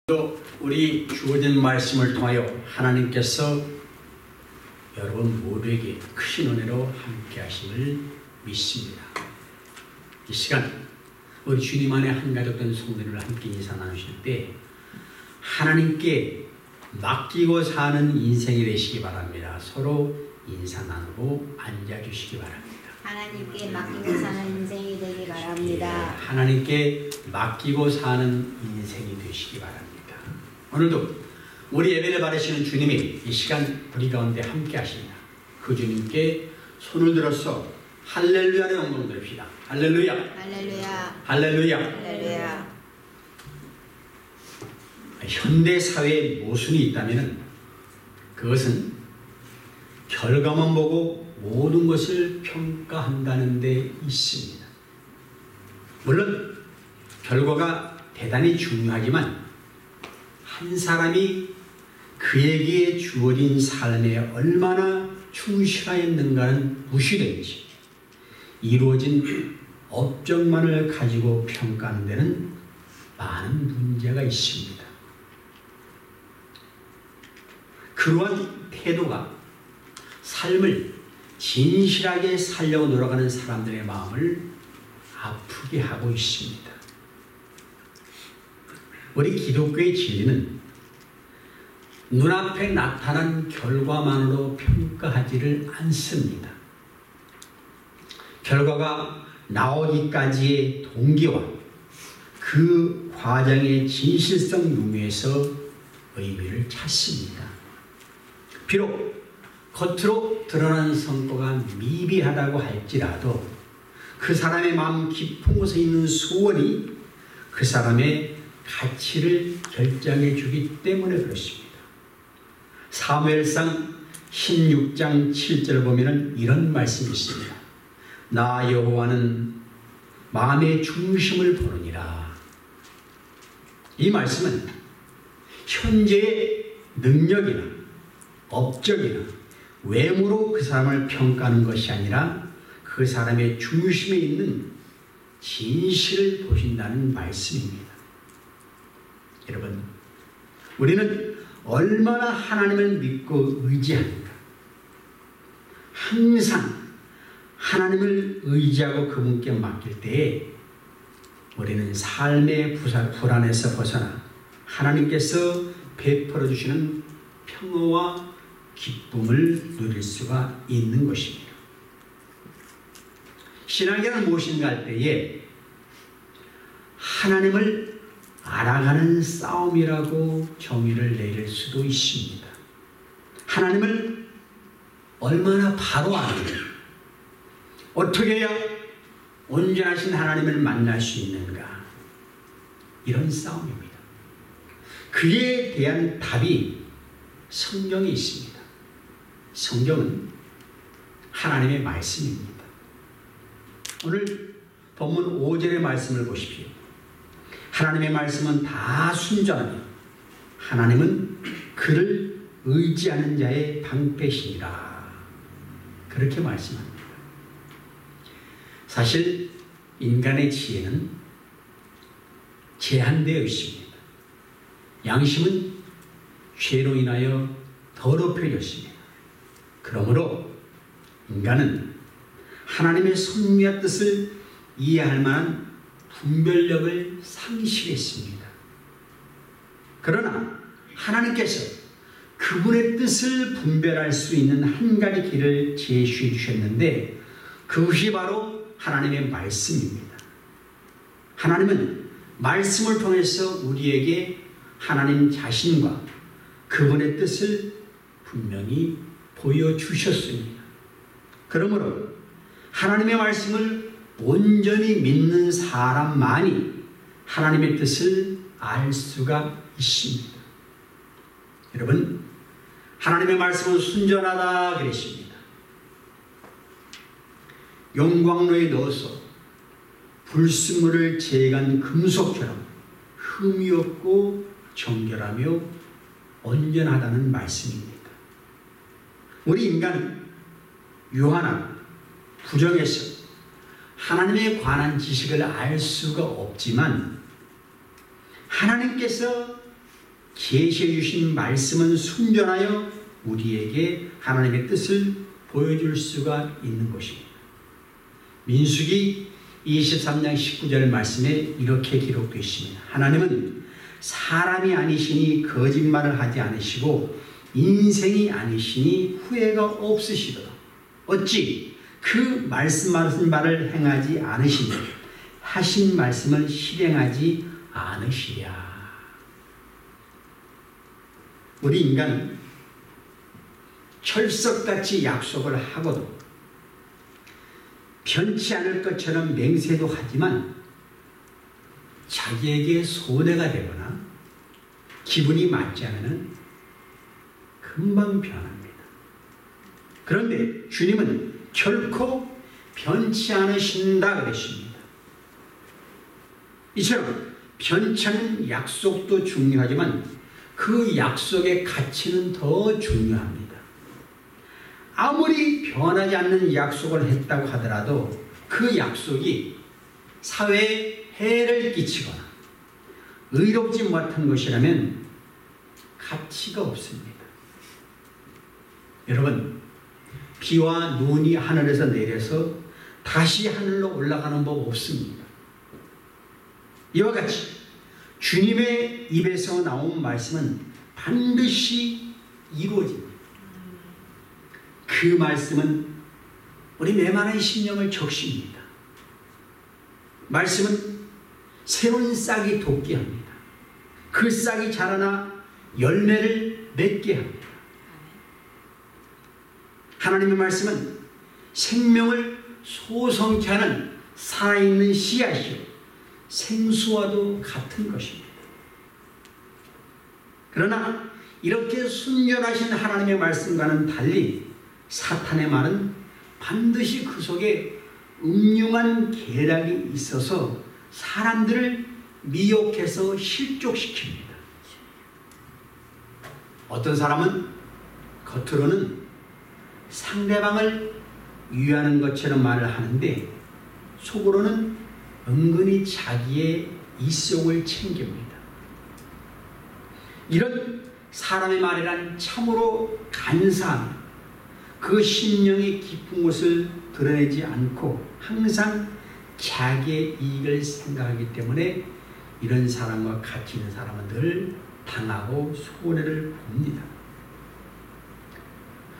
또 우리 주어진 말씀을 통하여 하나님께서 여러분 모두에게 크신 은혜로 함께 하심을 믿습니다. 이 시간 우리 주님 안에 한 가족 된 성도를 함께 인사 나누실 때 하나님께 맡기고 사는 인생이 되시기 바랍니다. 서로 인사 나누고 앉아주시기 바랍니다. 하나님께 맡기고 사는 인생이 되기 바랍니다. 하나님께 맡기고 사는 인생이 되시기 바랍니다. 오늘도 우리 예배를 받으시는 주님이 이 시간 우리 가운데 함께 하십니다. 그 주님께 손을 들어서 할렐루야의 영광을 드립시다. 할렐루야. 할렐루야. 할렐루야. 할렐루야. 현대 사회에 모순이 있다면 그것은 결과만 보고 모든 것을 평가한다는 데 있습니다. 물론 결과가 대단히 중요하지만 한 사람이 그에게 주어진 삶에 얼마나 충실하였는가는 무시된 것이 이루어진 업적만을 가지고 평가하는 데는 많은 문제가 있습니다. 그러한 태도가 삶을 진실하게 살려고 노력하는 사람들의 마음을 아프게 하고 있습니다. 우리 기독교의 진리는 눈앞에 나타난 결과만으로 평가하지를 않습니다. 결과가 나오기까지의 동기와 그 과정의 진실성 유무에서 의미를 찾습니다. 비록 겉으로 드러나는 성과가 미비하다고 할지라도 그 사람의 마음 깊은 곳에 있는 소원이 그 사람의 가치를 결정해 주기 때문에 그렇습니다. 사무엘상 16장 7절을 보면 이런 말씀이 있습니다. 나 여호와는 마음의 중심을 보느니라. 이 말씀은 현재의 능력이나 업적이나 외모로 그 사람을 평가하는 것이 아니라 그 사람의 중심에 있는 진실을 보신다는 말씀입니다. 여러분, 우리는 얼마나 하나님을 믿고 의지합니까? 항상 하나님을 의지하고 그분께 맡길 때에 우리는 삶의 불안에서 벗어나 하나님께서 베풀어 주시는 평화와 기쁨을 누릴 수가 있는 것입니다. 신앙이란 무엇인가 할 때에 하나님을 알아가는 싸움이라고 정의를 내릴 수도 있습니다. 하나님을 얼마나 바로 아는가, 어떻게 해야 온전하신 하나님을 만날 수 있는가, 이런 싸움입니다. 그에 대한 답이 성경에 있습니다. 성경은 하나님의 말씀입니다. 오늘 본문 5절의 말씀을 보십시오. 하나님의 말씀은 다 순전하며 하나님은 그를 의지하는 자의 방패시니라. 그렇게 말씀합니다. 사실 인간의 지혜는 제한되어 있습니다. 양심은 죄로 인하여 더럽혀졌습니다. 그러므로 인간은 하나님의 섭리와 뜻을 이해할 만한 분별력을 상실했습니다. 그러나 하나님께서 그분의 뜻을 분별할 수 있는 한 가지 길을 제시해 주셨는데 그것이 바로 하나님의 말씀입니다. 하나님은 말씀을 통해서 우리에게 하나님 자신과 그분의 뜻을 분명히 보여주셨습니다. 그러므로 하나님의 말씀을 온전히 믿는 사람만이 하나님의 뜻을 알 수가 있습니다. 여러분, 하나님의 말씀은 순전하다 그랬습니다. 용광로에 넣어서 불순물을 제거한 금속처럼 흠이 없고 정결하며 온전하다는 말씀입니다. 우리 인간은 유한하고 부정해서 하나님에 관한 지식을 알 수가 없지만 하나님께서 계시해 주신 말씀은 순전하여 우리에게 하나님의 뜻을 보여줄 수가 있는 것입니다. 민수기 23장 19절 말씀에 이렇게 기록되어 있습니다. 하나님은 사람이 아니시니 거짓말을 하지 않으시고 인생이 아니시니 후회가 없으시도다. 어찌 그 말씀하신 바를 행하지 않으시니 하신 말씀을 실행하지 않으시랴. 우리 인간은 철석같이 약속을 하고도 변치 않을 것처럼 맹세도 하지만 자기에게 손해가 되거나 기분이 맞지 않으면 금방 변합니다. 그런데 주님은 결코 변치 않으신다 그랬습니다. 이처럼 변치 않은 약속도 중요하지만 그 약속의 가치는 더 중요합니다. 아무리 변하지 않는 약속을 했다고 하더라도 그 약속이 사회에 해를 끼치거나 의롭지 못한 것이라면 가치가 없습니다. 여러분, 비와 눈이 하늘에서 내려서 다시 하늘로 올라가는 법 없습니다. 이와 같이 주님의 입에서 나온 말씀은 반드시 이루어집니다. 그 말씀은 우리 메마른 심령을 적십니다. 말씀은 새로운 싹이 돋게 합니다. 그 싹이 자라나 열매를 맺게 합니다. 하나님의 말씀은 생명을 소성케 하는 살아있는 씨앗이요 생수와도 같은 것입니다. 그러나 이렇게 순결하신 하나님의 말씀과는 달리 사탄의 말은 반드시 그 속에 음흉한 계략이 있어서 사람들을 미혹해서 실족시킵니다. 어떤 사람은 겉으로는 상대방을 위하는 것처럼 말을 하는데 속으로는 은근히 자기의 이속을 챙깁니다. 이런 사람의 말이란 참으로 간사하며 그 심령의 깊은 곳을 드러내지 않고 항상 자기의 이익을 생각하기 때문에 이런 사람과 같이 있는 사람은 늘 당하고 손해를 봅니다.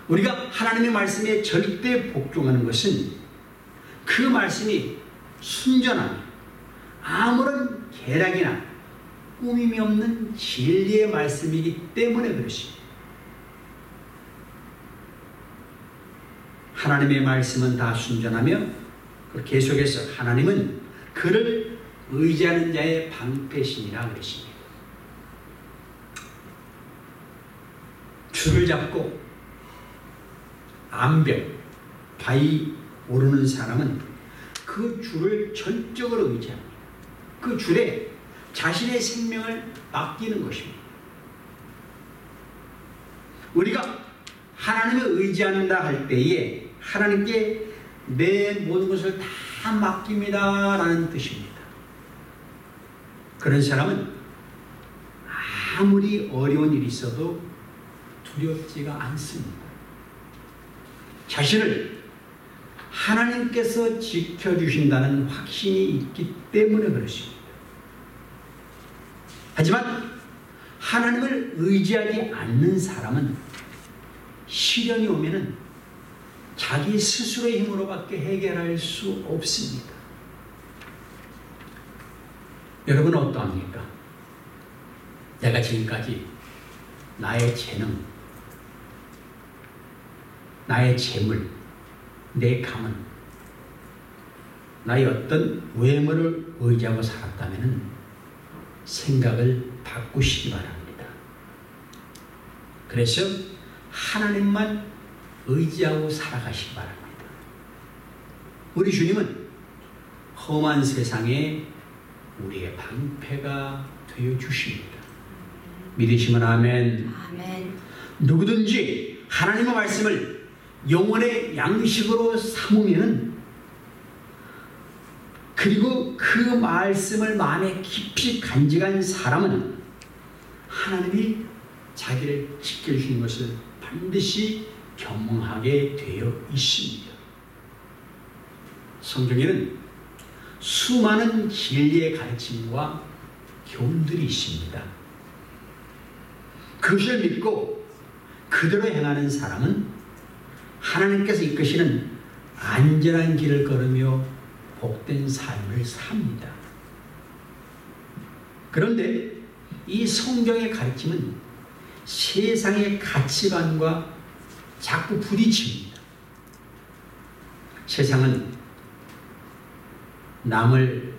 우리가 하나님의 말씀에 절대 복종하는 것은 그 말씀이 순전한 아무런 계략이나 꾸밈이 없는 진리의 말씀이기 때문에 그렇습니다. 하나님의 말씀은 다 순전하며 계속해서 하나님은 그를 의지하는 자의 방패신이라 그러십니다. 줄을 잡고 암벽, 바위 오르는 사람은 그 줄을 전적으로 의지합니다. 그 줄에 자신의 생명을 맡기는 것입니다. 우리가 하나님을 의지한다 할 때에 하나님께 내 모든 것을 다 맡깁니다 라는 뜻입니다. 그런 사람은 아무리 어려운 일이 있어도 두렵지가 않습니다. 자신을 하나님께서 지켜주신다는 확신이 있기 때문에 그렇습니다. 하지만 하나님을 의지하지 않는 사람은 시련이 오면은 자기 스스로의 힘으로밖에 해결할 수 없습니다. 여러분은 어떠합니까? 내가 지금까지 나의 재능, 나의 재물, 내 가문, 나의 어떤 외모를 의지하고 살았다면 생각을 바꾸시기 바랍니다. 그래서 하나님만 의지하고 살아가시기 바랍니다. 우리 주님은 험한 세상에 우리의 방패가 되어 주십니다. 믿으시면 아멘. 아멘. 누구든지 하나님의 말씀을 영혼의 양식으로 삼으면 그리고 그 말씀을 마음에 깊이 간직한 사람은 하나님이 자기를 지켜주시는 것을 반드시 경험하게 되어 있습니다. 성경에는 수많은 진리의 가르침과 교훈들이 있습니다. 그것을 믿고 그대로 행하는 사람은 하나님께서 이끄시는 안전한 길을 걸으며 복된 삶을 삽니다. 그런데 이 성경의 가르침은 세상의 가치관과 자꾸 부딪힙니다. 세상은 남을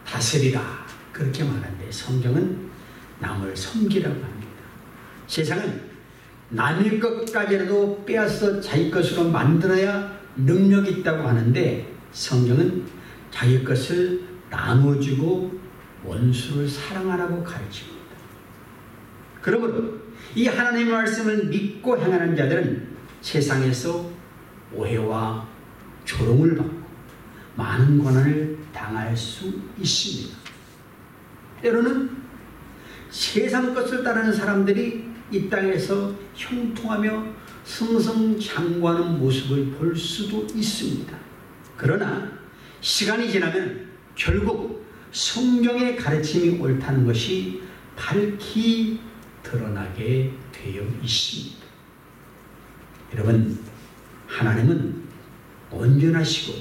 다스리라 그렇게 말하는데 성경은 남을 섬기라고 합니다. 세상은 남의 것까지라도 빼앗아 자기 것으로 만들어야 능력이 있다고 하는데 성경은 자기 것을 나눠주고 원수를 사랑하라고 가르칩니다. 그러므로 이 하나님의 말씀을 믿고 행하는 자들은 세상에서 오해와 조롱을 받고 많은 고난을 당할 수 있습니다. 때로는 세상 것을 따르는 사람들이 이 땅에서 형통하며 승승장구하는 모습을 볼 수도 있습니다. 그러나 시간이 지나면 결국 성경의 가르침이 옳다는 것이 밝히 드러나게 되어 있습니다. 여러분, 하나님은 온전하시고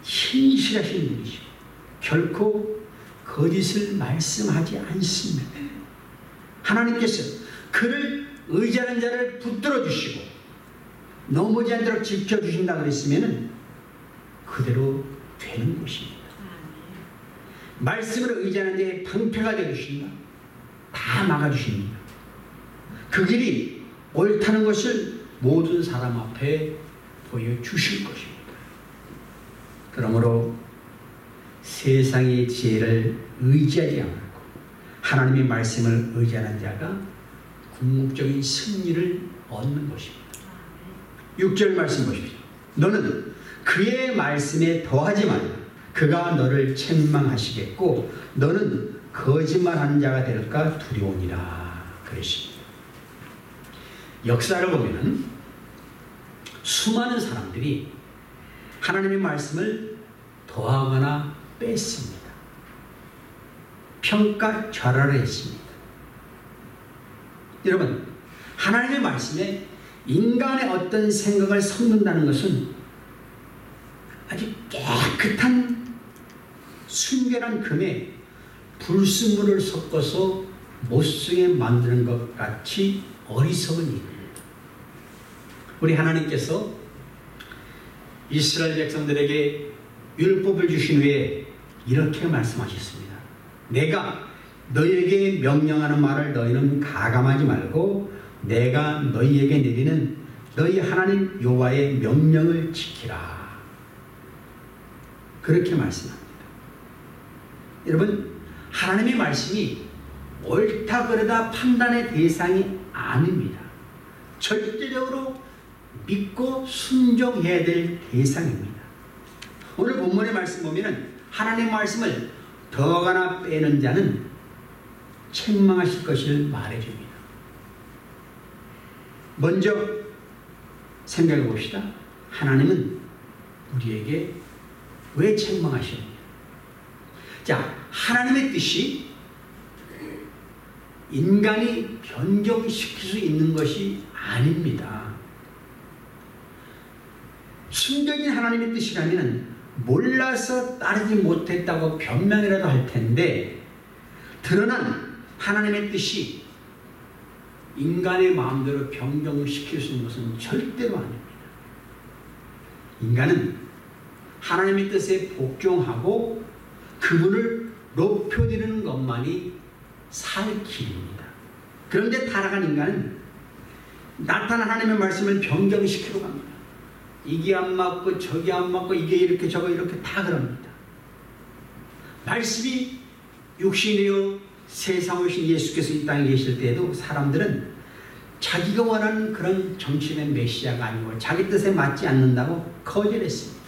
신실하신 분이시고 결코 거짓을 말씀하지 않습니다. 하나님께서 그를 의지하는 자를 붙들어 주시고 넘어지지 않도록 지켜주신다고 그랬으면 그대로 되는 것입니다. 말씀을 의지하는 자의 방패가 되어주신다. 다 막아주십니다. 그 길이 옳다는 것을 모든 사람 앞에 보여주실 것입니다. 그러므로 세상의 지혜를 의지하지 않고 하나님의 말씀을 의지하는 자가 궁극적인 승리를 얻는 것입니다. 6절 말씀 보십시오. 너는 그의 말씀에 더하지 말라. 그가 너를 책망하시겠고 너는 거짓말하는 자가 될까 두려우니라 그러십니다. 역사를 보면 수많은 사람들이 하나님의 말씀을 더하거나 뺐습니다. 평가절하를 했습니다. 여러분, 하나님의 말씀에 인간의 어떤 생각을 섞는다는 것은 아주 깨끗한 순결한 금에 불순물을 섞어서 못쓰게 만드는 것 같이 어리석은 일입니다. 우리 하나님께서 이스라엘 백성들에게 율법을 주신 후에 이렇게 말씀하셨습니다. 내가 너희에게 명령하는 말을 너희는 가감하지 말고 내가 너희에게 내리는 너희 하나님 여호와의 명령을 지키라. 그렇게 말씀합니다. 여러분, 하나님의 말씀이 옳다 그르다 판단의 대상이 아닙니다. 절대적으로 믿고 순종해야 될 대상입니다. 오늘 본문의 말씀 보면 하나님의 말씀을 더하거나 빼는 자는 책망하실 것을 말해줍니다. 먼저 생각해 봅시다. 하나님은 우리에게 왜 책망하시느냐? 자, 하나님의 뜻이 인간이 변경시킬 수 있는 것이 아닙니다. 순전히 하나님의 뜻이라면 몰라서 따르지 못했다고 변명이라도 할 텐데 드러난 하나님의 뜻이 인간의 마음대로 변경시킬 수 있는 것은 절대로 아닙니다. 인간은 하나님의 뜻에 복종하고 그분을 높여드리는 것만이 살 길입니다. 그런데 타락한 인간은 나타난 하나님의 말씀을 변경시키러 갑니다. 이게 안 맞고 저게 안 맞고 이게 이렇게 저거 이렇게 다 그럽니다. 말씀이 육신이 되어 세상에 오신 예수께서 이 땅에 계실 때에도 사람들은 자기가 원하는 그런 정신의 메시아가 아니고 자기 뜻에 맞지 않는다고 거절했습니다.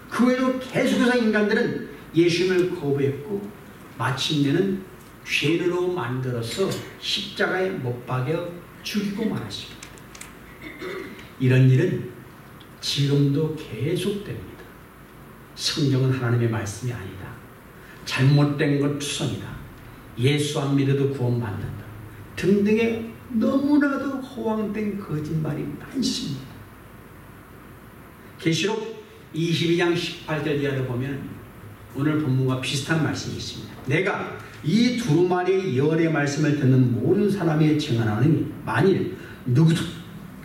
그 외에도 계속해서 인간들은 예수님을 거부했고 마침내는 죄인으로 만들어서 십자가에 못 박여 죽이고 말았습니다. 이런 일은 지금도 계속됩니다. 성경은 하나님의 말씀이 아니다. 잘못된 것 투성이다. 예수 안 믿어도 구원받는다. 등등의 너무나도 허황된 거짓말이 많습니다. 계시록 22장 18절 이하를 보면 오늘 본문과 비슷한 말씀이 있습니다. 내가 이 두루마리의 예언의 말씀을 듣는 모든 사람이 증언하노니 만일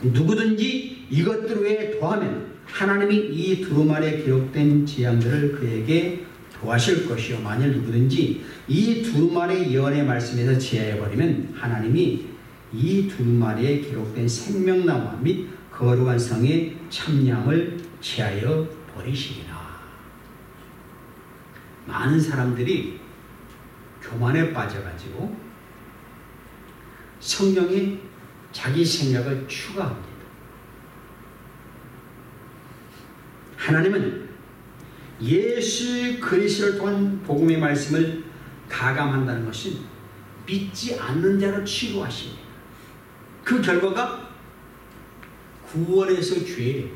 누구든지 이것들 외에 더하면 하나님이 이 두루마리에 기록된 재앙들을 그에게 더하실 것이요 만일 누구든지 이 두루마리의 예언의 말씀에서 제하여버리면 하나님이 이 두루마리에 기록된 생명나무와 및 거룩한 성의 참량을 제하여 버리시리라. 많은 사람들이 교만에 빠져가지고 성경에 자기 생각을 추가합니다. 하나님은 예수 그리스도를 통한 복음의 말씀을 가감한다는 것은 믿지 않는 자로 취급하십니다. 그 결과가 구원에서 죄,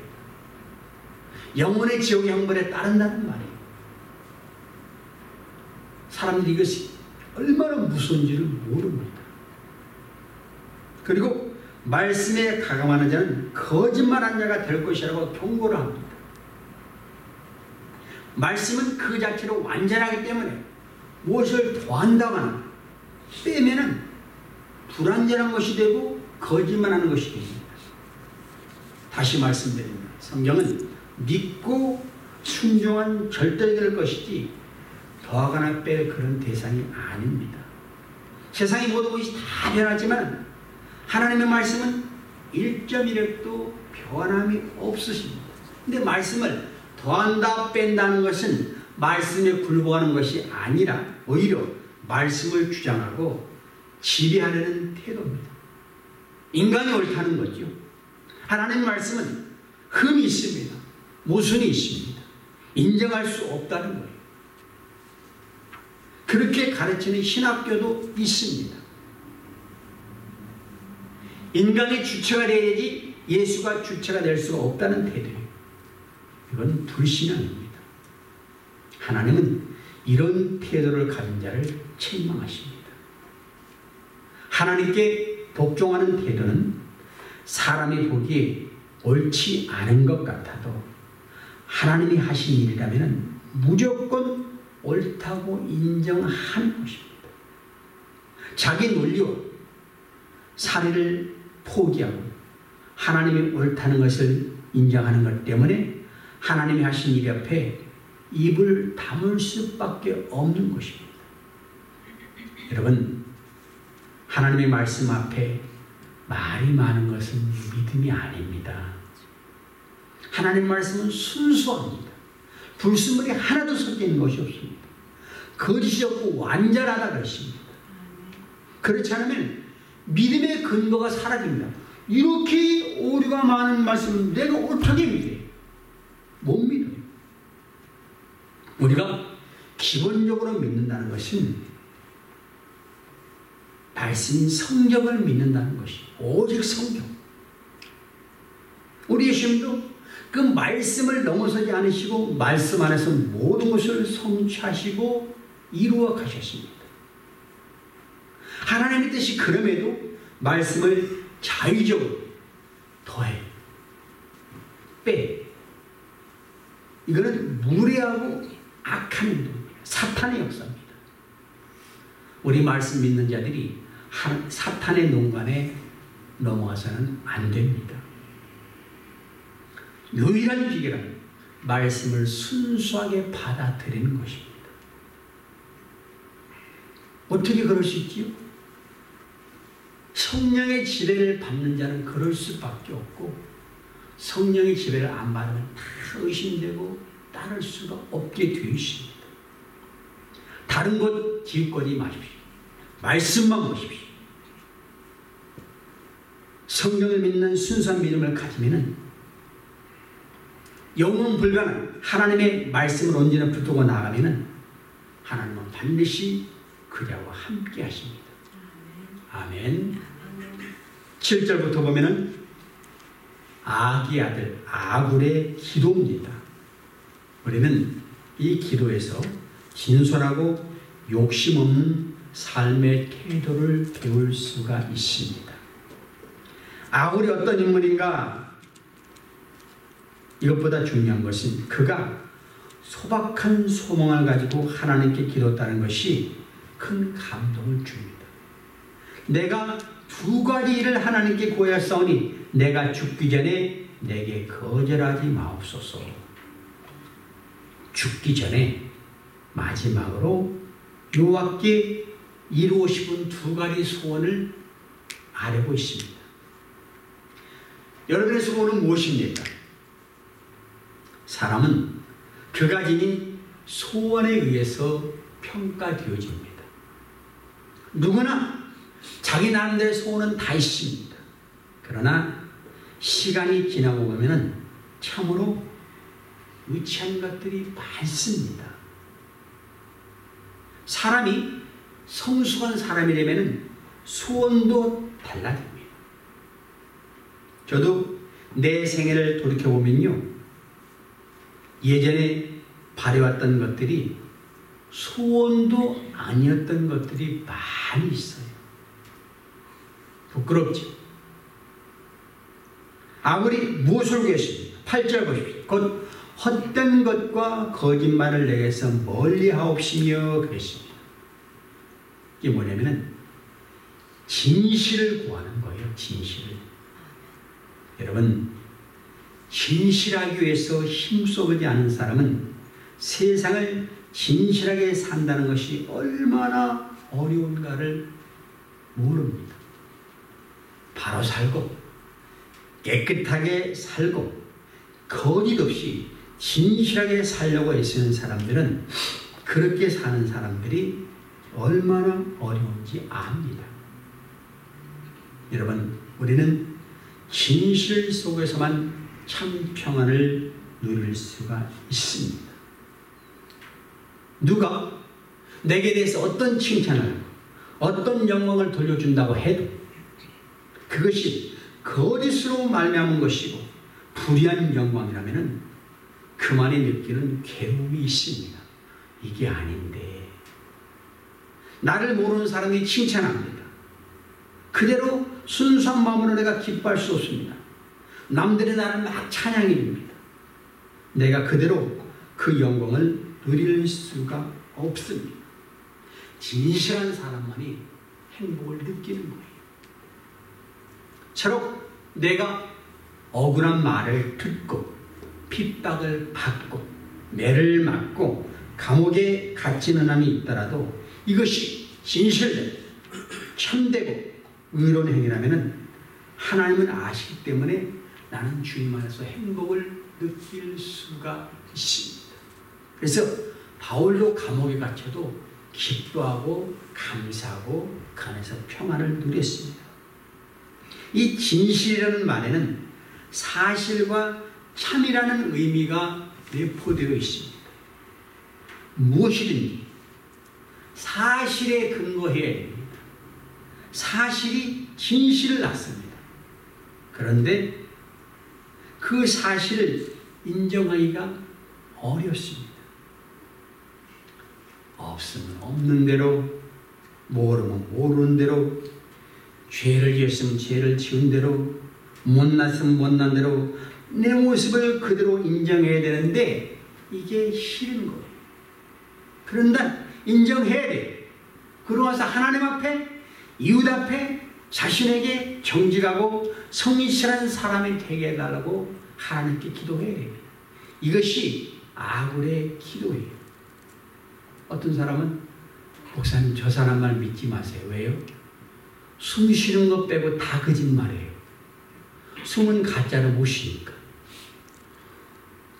영혼의 지옥의 형벌에 따른다는 말이에요. 사람들이 이것이 얼마나 무서운지를 모릅니다. 그리고 말씀에 가감하는 자는 거짓말한 자가 될 것이라고 경고를 합니다. 말씀은 그 자체로 완전하기 때문에 무엇을 더한다거나 빼면은 불완전한 것이 되고 거짓말하는 것이 됩니다. 다시 말씀드립니다. 성경은 믿고 순종한 절대될 것이지 더하거나 뺄 그런 대상이 아닙니다. 세상의 모든 것이 다 변하지만 하나님의 말씀은 1.1획도 변함이 없으십니다. 근데 말씀을 더한다 뺀다는 것은 말씀에 굴복하는 것이 아니라 오히려 말씀을 주장하고 지배하려는 태도입니다. 인간이 옳다는 거죠. 하나님의 말씀은 흠이 있습니다. 모순이 있습니다. 인정할 수 없다는 거예요. 그렇게 가르치는 신학교도 있습니다. 인간이 주체가 되어야지 예수가 주체가 될 수가 없다는 태도예요. 이건 불신앙입니다. 하나님은 이런 태도를 가진 자를 책망하십니다. 하나님께 복종하는 태도는 사람이 보기에 옳지 않은 것 같아도 하나님이 하신 일이라면 무조건 옳다고 인정하는 것입니다. 자기 논리와 사리를 포기하고 하나님이 옳다는 것을 인정하는 것 때문에 하나님이 하신 일 앞에 입을 다물 수밖에 없는 것입니다. 여러분, 하나님의 말씀 앞에 말이 많은 것은 믿음이 아닙니다. 하나님의 말씀은 순수합니다. 불순물이 하나도 섞여 있는 것이 없습니다. 거짓이 없고 완전하다 그랬습니다. 그렇지 않으면 믿음의 근거가 사라집니다. 이렇게 오류가 많은 말씀을 내가 어떻게 믿어요? 못 믿어요. 우리가 기본적으로 믿는다는 것은 말씀인 성경을 믿는다는 것이 오직 성경. 우리 예수님도 그 말씀을 넘어서지 않으시고 말씀 안에서 모든 것을 성취하시고 이루어 가셨습니다. 하나님의 뜻이 그럼에도 말씀을 자의적으로 더해, 빼. 이거는 무례하고 악한 행동입니다. 사탄의 역사입니다. 우리 말씀 믿는 자들이 사탄의 농간에 넘어가서는 안 됩니다. 유일한 비결은 말씀을 순수하게 받아들이는 것입니다. 어떻게 그럴 수 있지요? 성령의 지배를 받는 자는 그럴 수밖에 없고 성령의 지배를 안 받으면 다 의심되고 따를 수가 없게 되어 있습니다. 다른 것 기웃거리지 마십시오. 말씀만 보십시오. 성령을 믿는 순수한 믿음을 가지면은 영원 불변한 하나님의 말씀을 언제나 붙들고 나가면은 하나님은 반드시 그 그자와 함께 하십니다. 아멘. 7절부터 보면은 아기 아들 아굴의 기도입니다. 우리는 이 기도에서 진솔하고 욕심 없는 삶의 태도를 배울 수가 있습니다. 아굴이 어떤 인물인가? 이것보다 중요한 것은 그가 소박한 소망을 가지고 하나님께 기도했다는 것이 큰 감동을 줍니다. 내가 두 가지 일을 하나님께 구하였사오니 내가 죽기 전에 내게 거절하지 마옵소서. 죽기 전에 마지막으로 여호와께 이루고 싶은 두 가지 소원을 아뢰고 있습니다. 여러분의 소원은 무엇입니까? 사람은 그가 지닌 소원에 의해서 평가되어집니다. 누구나 자기 나름대로의 소원은 다 있습니다. 그러나 시간이 지나고 보면 참으로 의치한 것들이 많습니다. 사람이 성숙한 사람이 되면 소원도 달라집니다. 저도 내 생애를 돌이켜보면요, 예전에 바래왔던 것들이 소원도 아니었던 것들이 많이 있어요. 부끄럽죠. 아굴이 무엇을 구했습니까? 8절 보십시오. 곧 헛된 것과 거짓말을 내게서 멀리하옵시며 그랬습니다. 이게 뭐냐면은 진실을 구하는 거예요. 진실을. 여러분, 진실하기 위해서 힘써보지 않은 사람은 세상을 진실하게 산다는 것이 얼마나 어려운가를 모릅니다. 바로 살고 깨끗하게 살고 거짓 없이 진실하게 살려고 애쓰는 사람들은 그렇게 사는 사람들이 얼마나 어려운지 압니다. 여러분, 우리는 진실 속에서만 참 평안을 누릴 수가 있습니다. 누가 내게 대해서 어떤 칭찬을 하고 어떤 영광을 돌려준다고 해도 그것이 거짓으로 말미암은 것이고 불의한 영광이라면 그만에 느끼는 괴로움이 있습니다. 이게 아닌데 나를 모르는 사람이 칭찬합니다. 그대로 순수한 마음으로 내가 기뻐할 수 없습니다. 남들이 나를 막 찬양해 줍니다. 내가 그대로 그 영광을 누릴 수가 없습니다. 진실한 사람만이 행복을 느끼는 거예요. 차로 내가 억울한 말을 듣고 핍박을 받고 매를 맞고 감옥에 갇히는 한이 있더라도 이것이 진실된 참되고 의로운 행위라면 하나님은 아시기 때문에 나는 주님 안에서 행복을 느낄 수가 있습니다. 그래서 바울도 감옥에 갇혀도 기뻐하고 감사하고 그 안에서 평안을 누렸습니다. 이 진실이라는 말에는 사실과 참이라는 의미가 내포되어 있습니다. 무엇이든지 사실에 근거해야 됩니다. 사실이 진실을 낳습니다. 그런데 그 사실을 인정하기가 어렵습니다. 없으면 없는 대로, 모르면 모르는 대로, 죄를 지었으면 죄를 지은 대로, 못났으면 못난 대로 내 모습을 그대로 인정해야 되는데 이게 싫은 거예요. 그런데 인정해야 돼요. 그러고 와서 하나님 앞에, 이웃 앞에 자신에게 정직하고 성실한 사람이 되게 해달라고 하나님께 기도해야 됩니다. 이것이 아굴의 기도예요. 어떤 사람은 목사님 저 사람 말 믿지 마세요. 왜요? 숨 쉬는 것 빼고 다 거짓말이에요. 숨은 가짜로 못 쉬니까.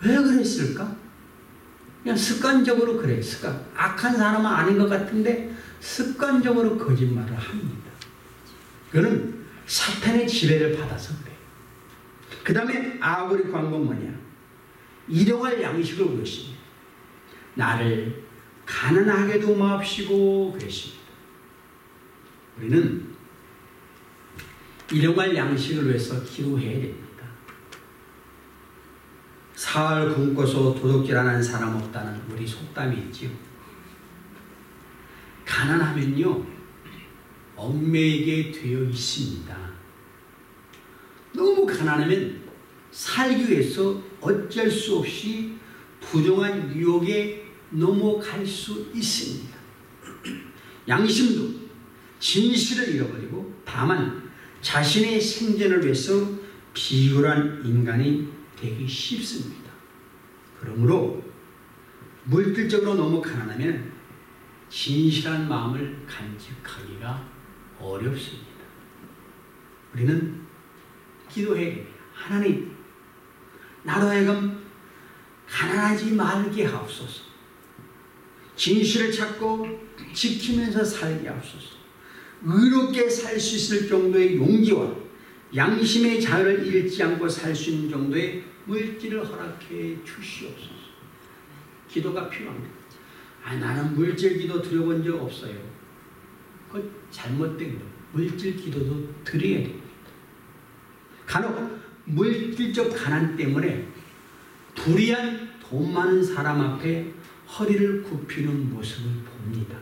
왜 그랬을까? 그냥 습관적으로 그래요. 악한 사람은 아닌 것 같은데 습관적으로 거짓말을 합니다. 그거는 사탄의 지배를 받아서 그래요. 그 다음에 아굴이 구한 건 뭐냐? 일용할 양식을 구했습니다. 나를 가난하게도 마옵시고 그랬습니다. 우리는 일용할 양식을 위해서 기도해야 됩니다. 사흘 굶고서 도둑질 안 하는 사람 없다는 우리 속담이 있지요. 가난하면요 얽매이게 되어 있습니다. 너무 가난하면 살기 위해서 어쩔 수 없이 부정한 유혹에 넘어갈 수 있습니다. 양심도 진실을 잃어버리고 다만 자신의 생존을 위해서 비굴한 인간이 되기 쉽습니다. 그러므로 물질적으로 너무 가난하면 진실한 마음을 간직하기가 어렵습니다. 우리는 기도해야 됩니다. 하나님, 나로 하여금 가난하지 말게 하옵소서. 진실을 찾고 지키면서 살게 하옵소서. 의롭게 살 수 있을 정도의 용기와 양심의 자유를 잃지 않고 살 수 있는 정도의 물질을 허락해 주시옵소서. 기도가 필요합니다. 나는 물질 기도 드려본 적 없어요. 그건 잘못된 거예요. 물질 기도도 드려야 됩니다. 간혹 물질적 가난 때문에 불의한 돈 많은 사람 앞에 허리를 굽히는 모습을 봅니다.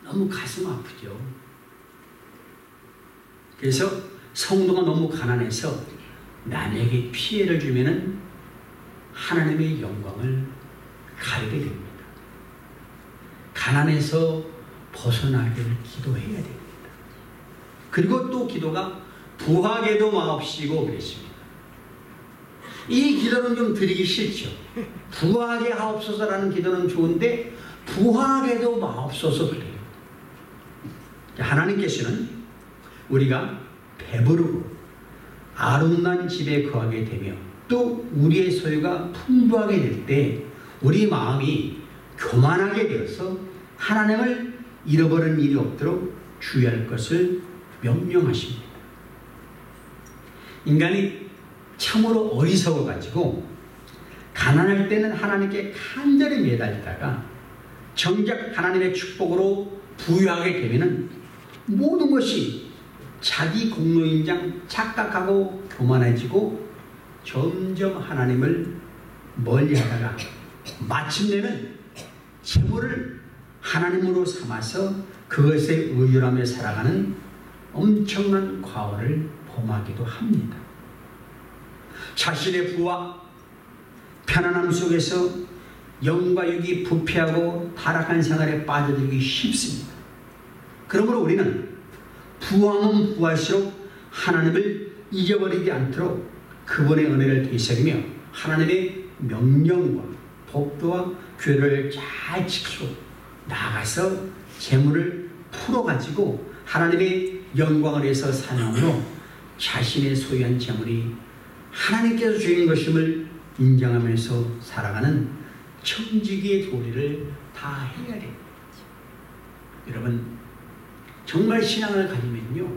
너무 가슴 아프죠. 그래서 성도가 너무 가난해서 남에게 피해를 주면은 하나님의 영광을 가리게 됩니다. 가난에서 벗어나기를 기도해야 됩니다. 그리고 또 기도가 부하게도 마옵시고 그랬습니다. 이 기도는 좀 드리기 싫죠. 부하게 하옵소서라는 기도는 좋은데 부하게도 마옵소서 그래요. 하나님께서는 우리가 배부르고 아름다운 집에 거하게 되며 또 우리의 소유가 풍부하게 될 때 우리 마음이 교만하게 되어서 하나님을 잃어버리는 일이 없도록 주의할 것을 명령하십니다. 인간이 참으로 어리석어가지고 가난할 때는 하나님께 간절히 매달리다가 정작 하나님의 축복으로 부유하게 되면은 모든 것이 자기 공로인장 착각하고 교만해지고 점점 하나님을 멀리하다가 마침내는 재물을 하나님으로 삼아서 그것에 의존하며 살아가는 엄청난 과오를 범하기도 합니다. 자신의 부와 편안함 속에서 영과 육이 부패하고 타락한 생활에 빠져들기 쉽습니다. 그러므로 우리는 부하면 부할수록 하나님을 잊어버리지 않도록 그분의 은혜를 되새기며 하나님의 명령과 법도와 규례를 잘 지키고 나아가서 재물을 풀어가지고 하나님의 영광을 위해서 사용함으로 자신의 소유한 재물이 하나님께서 주신 것임을 인정하면서 살아가는 청지기의 도리를 다 해야 됩니다. 여러분 정말 신앙을 가지면요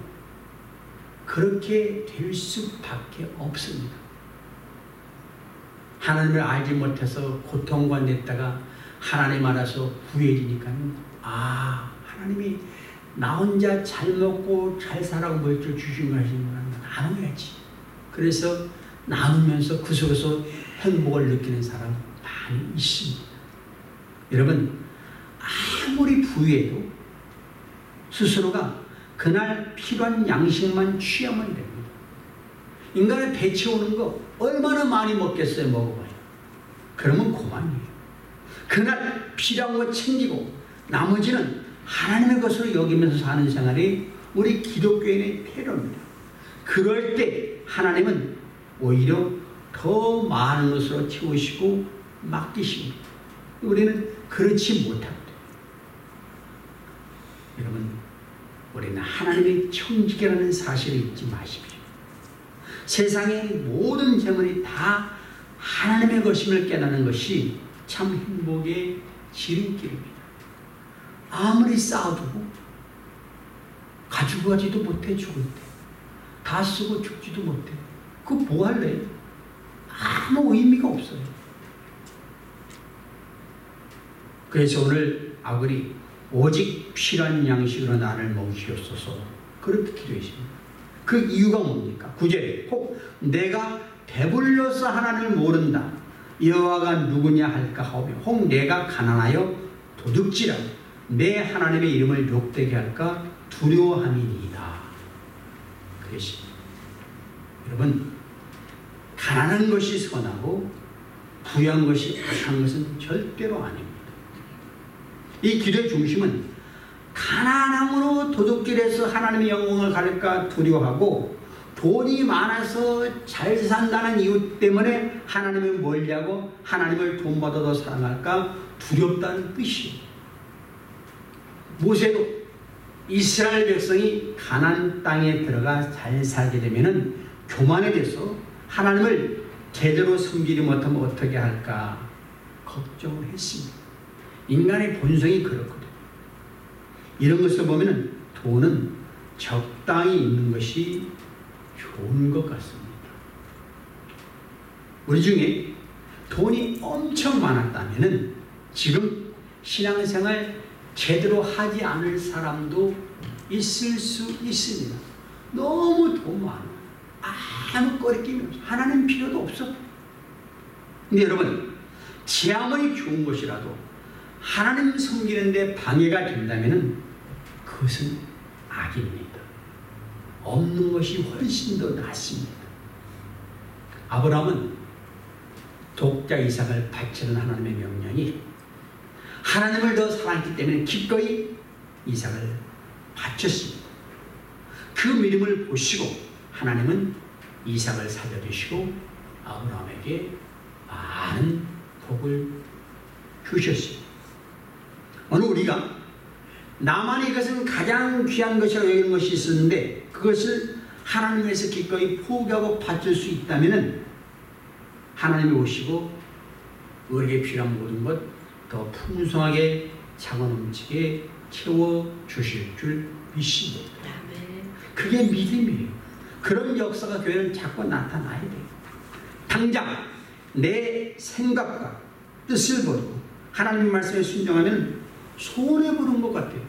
그렇게 될 수밖에 없습니다. 하나님을 알지 못해서 고통받았다가 하나님 알아서 부해지니까 하나님이 나 혼자 잘 먹고 잘 살라고 물질 주신 거 하시는 건 나눠야지. 그래서 나누면서 그 속에서 행복을 느끼는 사람 많이 있습니다. 여러분 아무리 부유해도 스스로가 그날 필요한 양식만 취하면 됩니다. 인간의 배 채우는 거 얼마나 많이 먹겠어요? 먹어봐요. 그러면 그만이에요. 그날 필요한 거 챙기고 나머지는 하나님의 것으로 여기면서 사는 생활이 우리 기독교인의 태도입니다. 그럴 때 하나님은 오히려 더 많은 것으로 채우시고 맡기십니다. 우리는 그렇지 못합니다. 여러분 우리는 하나님의 청지기라는 사실을 잊지 마십시오. 세상의 모든 재물이 다 하나님의 것임을 깨닫는 것이 참 행복의 지름길입니다. 아무리 쌓아두고 가지고 가지도 못해 죽을 때 다 쓰고 죽지도 못해. 그거 뭐 할래요? 아무 의미가 없어요. 그래서 오늘 아굴이 오직 필요한 양식으로 나를 먹이옵소서. 그렇게 기도했습니다. 그 이유가 뭡니까? 9절에 혹 내가 배불려서 하나님을 모른다. 여호와가 누구냐 할까 하오며 혹 내가 가난하여 도둑질하고 내 하나님의 이름을 욕되게 할까 두려워함이니이다. 그것입니다. 여러분, 가난한 것이 선하고 부유한 것이 악한 것은 절대로 아닙니다. 이 기도의 중심은 가난함으로 도둑질해서 하나님의 영광을 가릴까 두려워하고 돈이 많아서 잘 산다는 이유 때문에 하나님을 멀리하고 하나님을 돈 받아도 사랑할까 두렵다는 뜻이에요. 모세도 이스라엘 백성이 가나안 땅에 들어가 잘 살게 되면은 교만해져서 하나님을 제대로 섬기지 못하면 어떻게 할까 걱정을 했습니다. 인간의 본성이 그렇거든요. 이런 것을 보면 돈은 적당히 있는 것이 좋은 것 같습니다. 우리 중에 돈이 엄청 많았다면 지금 신앙생활 제대로 하지 않을 사람도 있을 수 있습니다. 너무 돈 많아. 아무 거리낌이 없어. 하나님 필요도 없어. 근데 여러분, 제 아무리 좋은 것이라도 하나님 섬기는데 방해가 된다면 그것은 악입니다. 없는 것이 훨씬 더 낫습니다. 아브라함은 독자 이삭을 바치는 하나님의 명령이 하나님을 더 사랑했기 때문에 기꺼이 이삭을 바쳤습니다. 그 믿음을 보시고 하나님은 이삭을 살려주시고 아브라함에게 많은 복을 주셨습니다. 오늘 우리가 나만의 이것은 가장 귀한 것이라고 여기는 것이 있었는데 그것을 하나님에서 기꺼이 포기하고 바칠 수 있다면 하나님이 오시고 우리에게 필요한 모든 것 더 풍성하게 차고 넘치게 채워주실 줄 믿습니다. 그게 믿음이에요. 그런 역사가 교회는 자꾸 나타나야 돼요. 당장 내 생각과 뜻을 버리고 하나님 말씀에 순종하면 손해보는 것 같아요.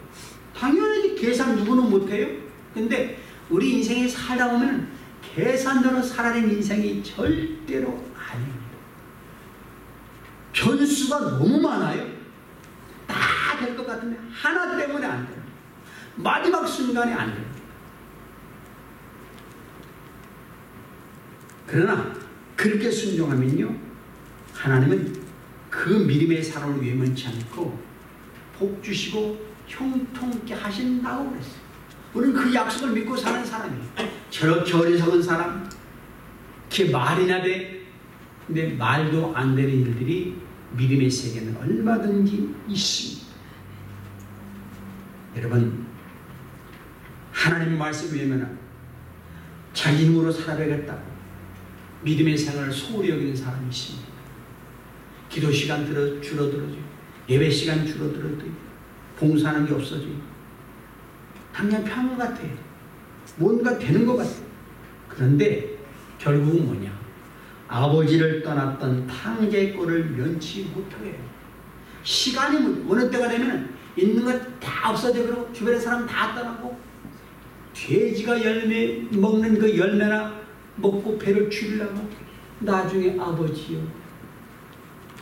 당연히 계산 누구는 못해요. 근데 우리 인생에 살다 보면 계산대로 살아낸 인생이 절대로 아닙니다. 변수가 너무 많아요. 다 될 것 같은데 하나 때문에 안 돼요. 마지막 순간에 안 돼요. 그러나 그렇게 순종하면요, 하나님은 그 믿음의 사람을 외면치 않고 복 주시고 형통케 하신다고 그랬어요. 우리는 그 약속을 믿고 사는 사람이에요. 저렇게 어리석은 사람, 걔 말이나 돼. 근데 말도 안 되는 일들이 믿음의 세계는 얼마든지 있습니다. 여러분, 하나님 말씀 외면하고 자기 힘으로 살아야겠다고 믿음의 생활을 소홀히 여기는 사람이 있습니다. 기도 시간 줄어들어져요. 예배 시간 줄어들어져요. 봉사하는 게 없어져요. 당장 평온 같아요. 뭔가 되는 것 같아요. 그런데 결국은 뭐냐? 아버지를 떠났던 탕자의 꼴을 면치 못하게 해요. 시간이 어느 때가 되면 있는 것 다 없어져버리고 주변의 사람 다 떠나고 돼지가 열매 먹는 그 열매나 먹고 배를 줄이려고 나중에 아버지요.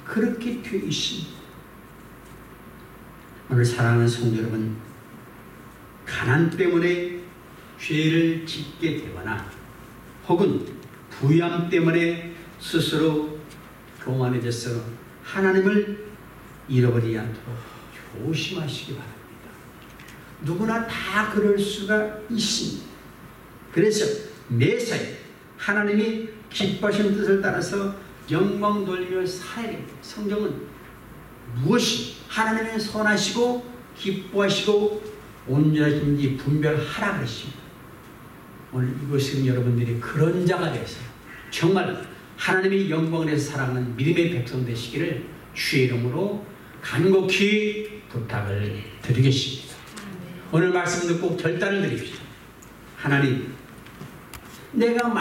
그렇게 돼 있습니다. 오늘 사랑하는 성도 여러분, 가난 때문에 죄를 짓게 되거나 혹은 부유함 때문에 스스로 교만해져서 하나님을 잃어버리지 않도록 조심하시기 바랍니다. 누구나 다 그럴 수가 있습니다. 그래서 매사에 하나님이 기뻐하시는 뜻을 따라서 영광 돌리며 살아야 됩니다. 성경은 무엇이 하나님의 선하시고 기뻐하시고 온전하신지 분별하라 그랬습니다. 오늘 이것은 여러분들이 그런 자가 되어서 정말 하나님의 영광을 위해서 살아가는 믿음의 백성 되시기를 주의 이름으로 간곡히 부탁을 드리겠습니다. 오늘 말씀 듣고 결단을 드립시다. 하나님, 내가 말씀